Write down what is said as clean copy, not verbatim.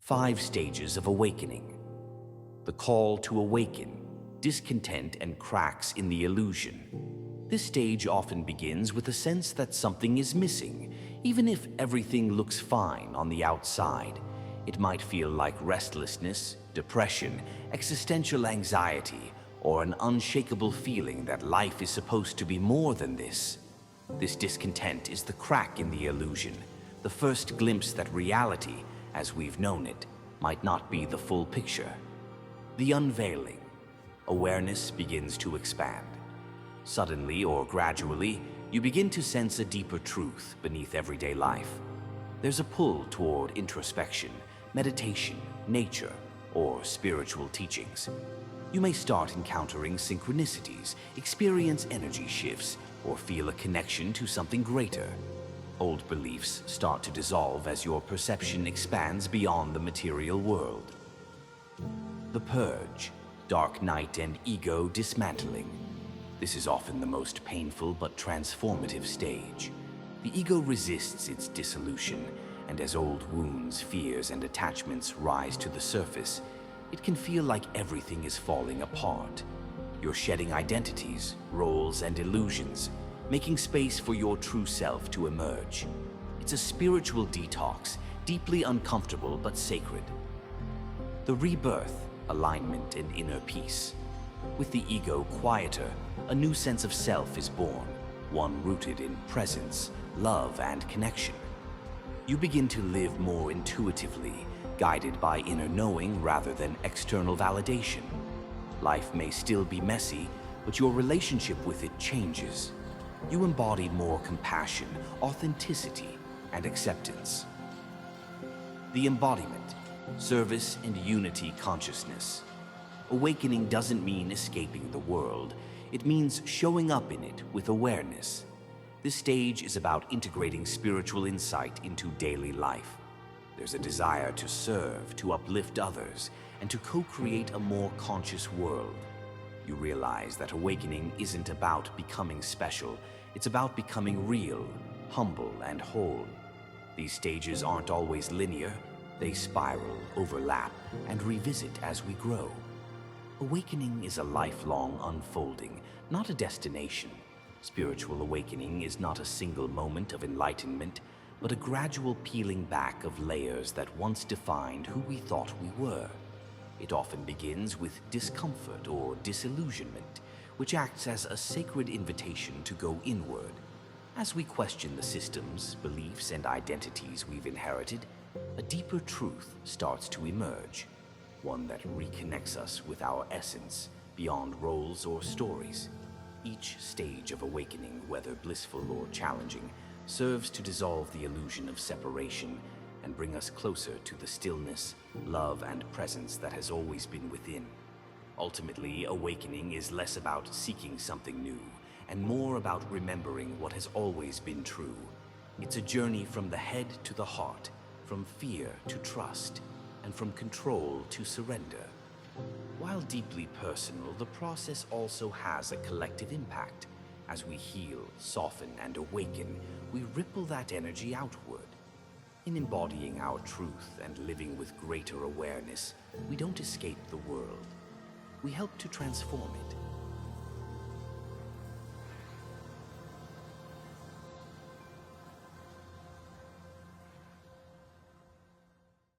5 stages of awakening. The call to awaken, discontent and cracks in the illusion. This stage often begins with a sense that something is missing, even if everything looks fine on the outside. It might feel like restlessness, depression, existential anxiety, or an unshakable feeling that life is supposed to be more than this. This discontent is the crack in the illusion, the first glimpse that reality, as we've known it, might not be the full picture. The unveiling. Awareness begins to expand. Suddenly or gradually, you begin to sense a deeper truth beneath everyday life. There's a pull toward introspection, meditation, nature, or spiritual teachings. You may start encountering synchronicities, experience energy shifts, or feel a connection to something greater. Old beliefs start to dissolve as your perception expands beyond the material world. The purge, dark night and ego dismantling. This is often the most painful but transformative stage. The ego resists its dissolution, and as old wounds, fears, and attachments rise to the surface, it can feel like everything is falling apart. You're shedding identities, roles, and illusions, making space for your true self to emerge. It's a spiritual detox, deeply uncomfortable but sacred. The rebirth, alignment, and inner peace. With the ego quieter, a new sense of self is born, one rooted in presence, love, and connection. You begin to live more intuitively, guided by inner knowing rather than external validation. Life may still be messy, but your relationship with it changes. You embody more compassion, authenticity, and acceptance. The embodiment, service and unity consciousness. Awakening doesn't mean escaping the world. It means showing up in it with awareness. This stage is about integrating spiritual insight into daily life. There's a desire to serve, to uplift others, and to co-create a more conscious world. You realize that awakening isn't about becoming special, it's about becoming real, humble, and whole. These stages aren't always linear. They spiral, overlap, and revisit as we grow. Awakening is a lifelong unfolding, not a destination. Spiritual awakening is not a single moment of enlightenment, but a gradual peeling back of layers that once defined who we thought we were. It often begins with discomfort or disillusionment, which acts as a sacred invitation to go inward. As we question the systems, beliefs, and identities we've inherited, a deeper truth starts to emerge, one that reconnects us with our essence, beyond roles or stories. Each stage of awakening, whether blissful or challenging, serves to dissolve the illusion of separation and bring us closer to the stillness, love, and presence that has always been within. Ultimately, awakening is less about seeking something new and more about remembering what has always been true. It's a journey from the head to the heart, from fear to trust, and from control to surrender. While deeply personal, the process also has a collective impact. As we heal, soften, and awaken, we ripple that energy outward. In embodying our truth and living with greater awareness, we don't escape the world. We help to transform it,